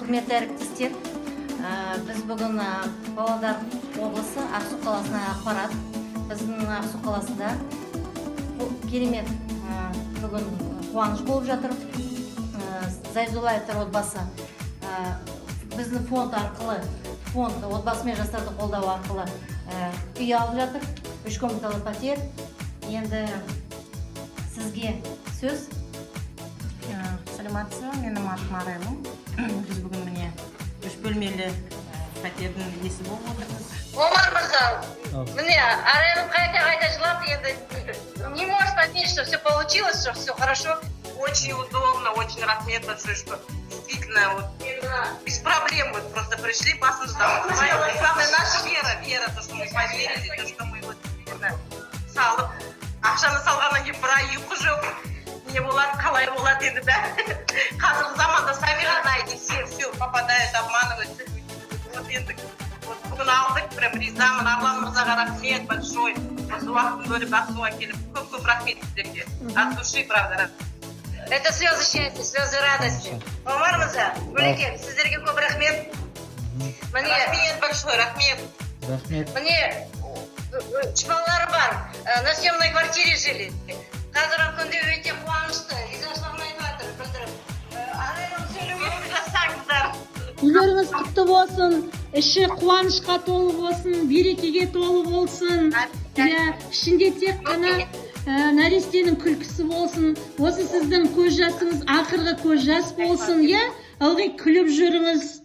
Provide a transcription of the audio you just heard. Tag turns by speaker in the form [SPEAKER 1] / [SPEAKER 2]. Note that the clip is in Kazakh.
[SPEAKER 1] Құрметті әріптестер, біз бүгін Павлодар облысы Ақсу қаласына апарат. Біздің Ақсу қаласында керемет бүгін қуаныш болып жатыр. Зайзулаевтар отбасы біздің фонд арқылы, фонд отбасы мен жастарды қолдау арқылы үй алып жатыр. 3 комнаталы пәтер. Енді сізге сөз.
[SPEAKER 2] Саламатсыз, менің атым Арайлым. Біз бүгін міне 3 бөлмелі пәтердің иесі болып отырмыз.
[SPEAKER 3] Омар мырза, міне Арайлым қайта жылап, енді не может поверить, что все получилось, что все хорошо.
[SPEAKER 2] Очень удобно, очень рахмет большое, что действительно вот без проблем вот просто пришли, басымызды самая наша вера, то, что мы поверили, то, что мы вот салып, ақшаны салғаннан кейін бір ай ұйқы жоқ. Не болады, қалай болады енді бәрі. Қазіргі заманда сами знаете, все попадают, обманывают. Вот енді бүгін алдық, прям ризамын. Арлан мырзаға рахмет большой. Осы уақытын бөліп Ақсуға келіп, көп рахмет сіздерге. От души, правда.
[SPEAKER 3] Это слезы счастья, слезы радости. Омар мырза, Гүлеке, сіздерге көп рахмет.
[SPEAKER 2] Рахмет большой, рахмет.
[SPEAKER 3] Міне, балалары бар, на съемной квартире жили. Қазіргі күнде өте қуанышты, ризашылығын айтып жатыр, білдіріп. Арайлым сөйлеуге жасаңыздар.
[SPEAKER 4] Үйлеріңіз құтты болсын, іші қуанышқа толы болсын, берекеге толы болсын. Ішінде тек қана нәрестенің күлкісі болсын. Осы сіздің көз жасыңыз ақырғы көз жас болсын, ылғи күліп жүріңіз.